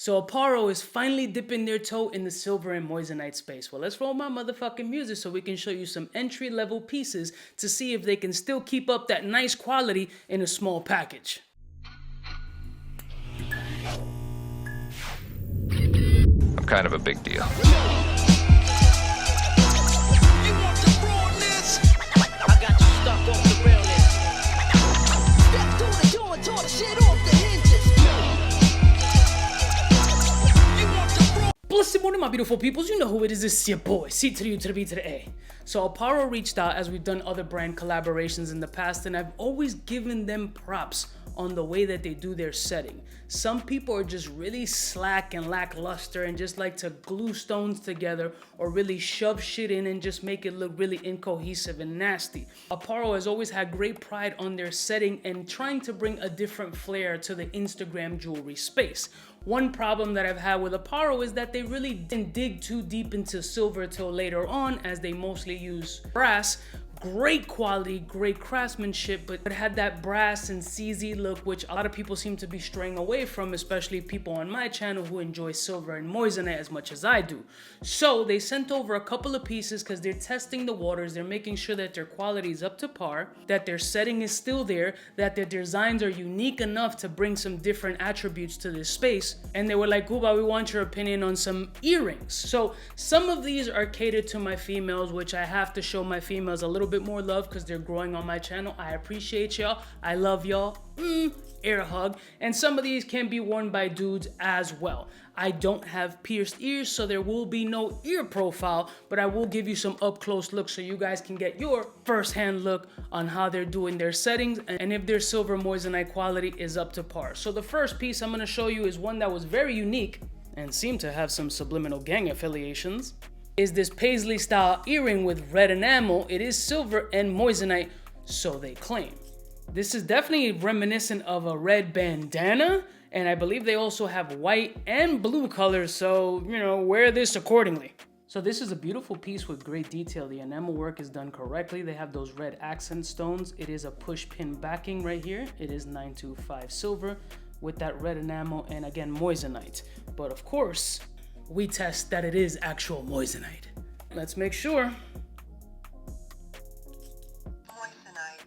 So Aporro is finally dipping their toe in the silver and moissanite space. Well, let's roll my motherfucking music so we can show you some entry-level pieces to see if they can still keep up that nice quality in a small package. I'm kind of a big deal. Blessed morning, my beautiful peoples. You know who it is. It's your boy, C to the U to the B to the A. So Aporro reached out as we've done other brand collaborations in the past, and I've always given them props on the way that they do their setting. Some people are just really slack and lackluster and just like to glue stones together or really shove shit in and just make it look really incohesive and nasty. Aporro has always had great pride on their setting and trying to bring a different flair to the Instagram jewelry space. One problem that I've had with Aporro is that they really didn't dig too deep into silver till later on, as they mostly use brass. Great quality, great craftsmanship, but it had that brass and CZ look, which a lot of people seem to be straying away from, especially people on my channel who enjoy silver and moissanite as much as I do. So they sent over a couple of pieces because they're testing the waters. They're making sure that their quality is up to par, that their setting is still there, that their designs are unique enough to bring some different attributes to this space. And they were like, Cuba, we want your opinion on some earrings. So some of these are catered to my females, which I have to show my females a little bit more love because they're growing on my channel. I appreciate y'all. I love y'all. Air hug. And some of these can be worn by dudes as well. I don't have pierced ears, so there will be no ear profile, but I will give you some up close looks so you guys can get your first-hand look on how they're doing their settings and if their silver moissanite quality is up to par. So the first piece I'm going to show you is one that was very unique and seemed to have some subliminal gang affiliations. Is this paisley style earring with red enamel. It is silver and moissanite, so they claim. This is definitely reminiscent of a red bandana, and I believe they also have white and blue colors, so, you know, wear this accordingly. So this is a beautiful piece with great detail. The enamel work is done correctly. They have those red accent stones. It is a push pin backing right here. It is 925 silver with that red enamel and again moissanite. But of course, we test that it is actual moissanite. Let's make sure. Moissanite.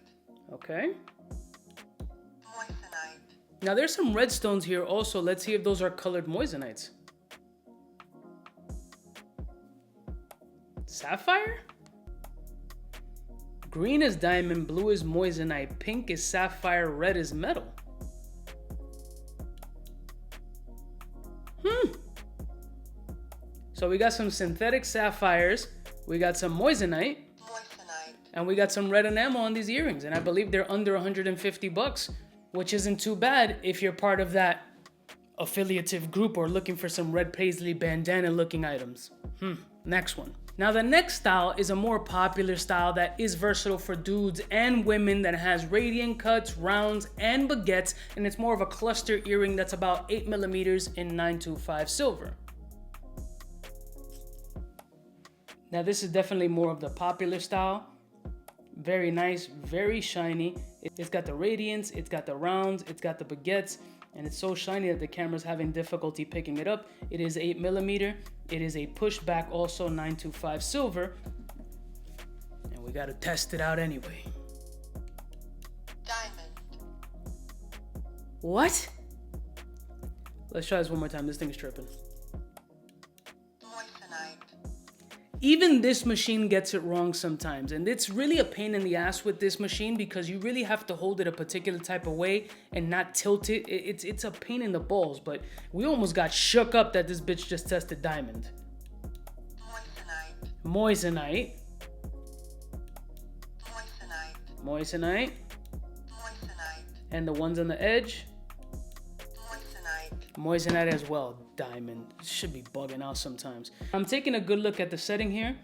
Okay. Moissanite. Now there's some red stones here also. Let's see if those are colored moissanites. Sapphire? Green is diamond, blue is moissanite, pink is sapphire, red is metal. So we got some synthetic sapphires, we got some moissanite, and we got some red enamel on these earrings. And I believe they're under 150 bucks, which isn't too bad if you're part of that affiliative group or looking for some red paisley bandana looking items. Next one. Now the next style is a more popular style that is versatile for dudes and women, that has radiant cuts, rounds, and baguettes, and it's more of a cluster earring that's about 8 millimeters in 925 silver. Now this is definitely more of the popular style. Very nice, very shiny. It's got the radiance, it's got the rounds, it's got the baguettes, and it's so shiny that the camera's having difficulty picking it up. It is 8 millimeter. It is a pushback, also 925 silver. And we gotta test it out anyway. Diamond. What? Let's try this one more time. This thing is tripping. Moissanite. Even this machine gets it wrong sometimes, and it's really a pain in the ass with this machine because you really have to hold it a particular type of way and not tilt it. It's a pain in the balls, but we almost got shook up that this bitch just tested diamond. Moissanite. Moissanite. Moissanite. Moissanite. Moissanite. And the ones on the edge, Moissanite. moissanite as well. Diamond. Should be bugging out sometimes. I'm taking a good look at the setting here.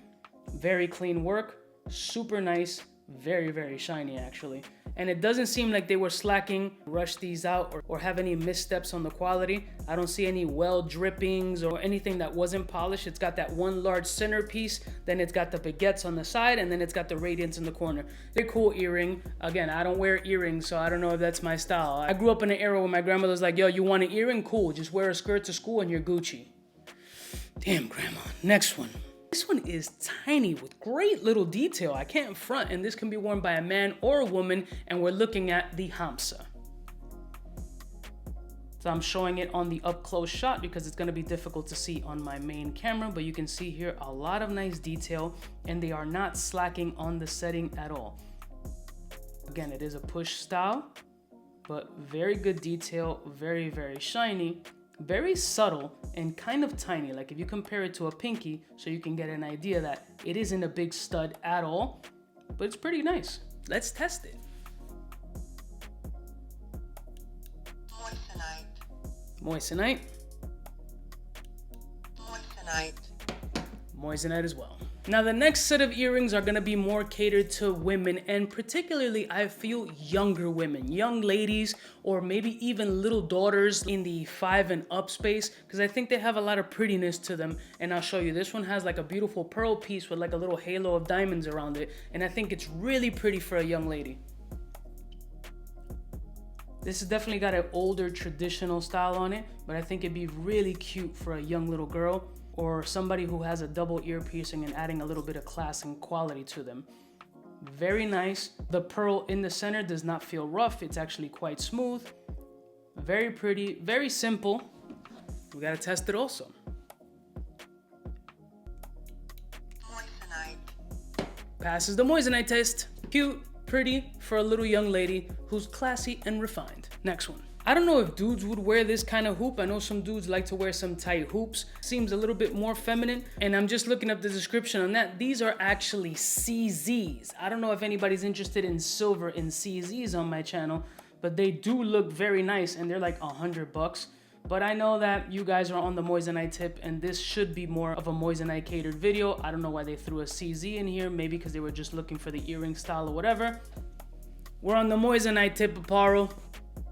Very clean work. Super nice. Very, very shiny actually. And it doesn't seem like they were slacking, rushed these out, or have any missteps on the quality. I don't see any well drippings or anything that wasn't polished. It's got that one large centerpiece, then it's got the baguettes on the side, and then it's got the radiance in the corner. Very cool earring. Again, I don't wear earrings, so I don't know if that's my style. I grew up in an era where my grandmother was like, yo, you want an earring? Cool, just wear a skirt to school and you're Gucci. Damn, grandma. Next one. This one is tiny with great little detail. I can't front, and this can be worn by a man or a woman, and we're looking at the Hamsa. So I'm showing it on the up close shot because it's gonna be difficult to see on my main camera, but you can see here a lot of nice detail, and they are not slacking on the setting at all. Again, it is a push style, but very good detail, very, very shiny. Very subtle and kind of tiny, like if you compare it to a pinky, so you can get an idea that it isn't a big stud at all, but it's pretty nice. Let's test it. Moissanite. Moissanite. Moissanite. Moissanite as well. Now the next set of earrings are gonna be more catered to women, and particularly I feel younger women, young ladies, or maybe even little daughters in the 5 and up space, because I think they have a lot of prettiness to them. And I'll show you, this one has like a beautiful pearl piece with like a little halo of diamonds around it, and I think it's really pretty for a young lady. This has definitely got an older traditional style on it, but I think it'd be really cute for a young little girl, or somebody who has a double ear piercing and adding a little bit of class and quality to them. Very nice. The pearl in the center does not feel rough. It's actually quite smooth. Very pretty, very simple. We gotta test it also. Moissanite. Passes the Moissanite test. Cute, pretty for a little young lady who's classy and refined. Next one. I don't know if dudes would wear this kind of hoop. I know some dudes like to wear some tight hoops. Seems a little bit more feminine. And I'm just looking up the description on that. These are actually CZs. I don't know if anybody's interested in silver in CZs on my channel, but they do look very nice, and they're like $100. But I know that you guys are on the Moissanite tip, and this should be more of a Moissanite catered video. I don't know why they threw a CZ in here. Maybe because they were just looking for the earring style or whatever. We're on the Moissanite tip, Aporro.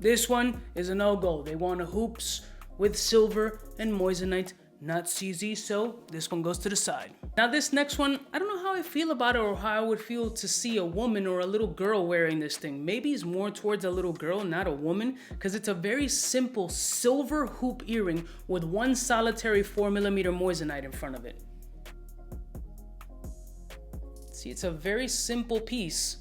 This one is a no-go. They want a hoops with silver and Moissanite, not CZ, so this one goes to the side. Now this next one, I don't know how I feel about it or how I would feel to see a woman or a little girl wearing this thing. Maybe it's more towards a little girl, not a woman, because it's a very simple silver hoop earring with one solitary 4mm Moissanite in front of it. See, it's a very simple piece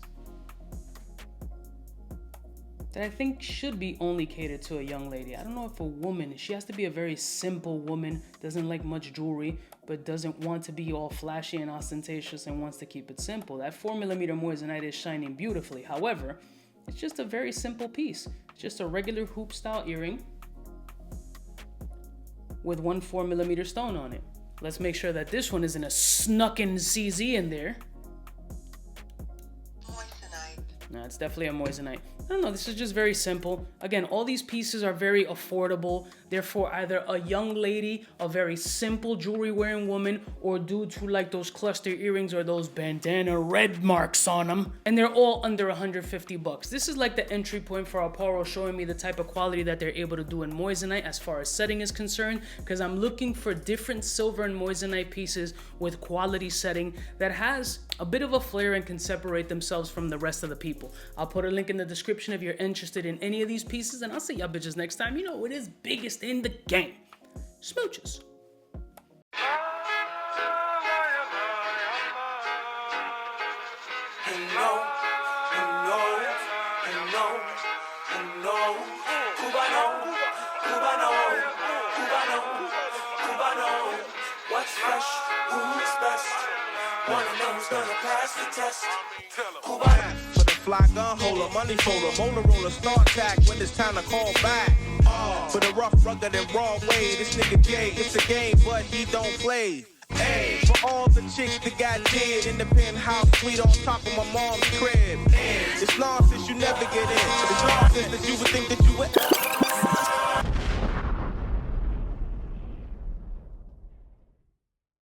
that I think should be only catered to a young lady. I don't know if a woman, she has to be a very simple woman, doesn't like much jewelry, but doesn't want to be all flashy and ostentatious and wants to keep it simple. That 4mm Moissanite is shining beautifully. However, it's just a very simple piece. It's just a regular hoop style earring with one 4mm stone on it. Let's make sure that this one isn't a snuck-in CZ in there. No, it's definitely a Moissanite. I don't know, this is just very simple. Again, all these pieces are very affordable. They're for either a young lady, a very simple jewelry wearing woman, or dudes who like those cluster earrings or those bandana red marks on them. And they're all under $150. This is like the entry point for Aporro, showing me the type of quality that they're able to do in Moissanite as far as setting is concerned, because I'm looking for different silver and Moissanite pieces with quality setting that has a bit of a flair and can separate themselves from the rest of the people. I'll put a link in the description if you're interested in any of these pieces, and I'll see y'all bitches next time. You know it is biggest in the game. Smooches. What's fresh? Who's best? Wanna know who's gonna pass the test? For the fly gun holder, money folder, Motorola star attack when it's time to call back. For the rough, rugged, and raw way, this nigga Jay, it's a game, but he don't play. Hey, for all the chicks that got dead in the penthouse suite on top of my mom's crib. It's nonsense you never get in. It's nonsense that you would think that you would.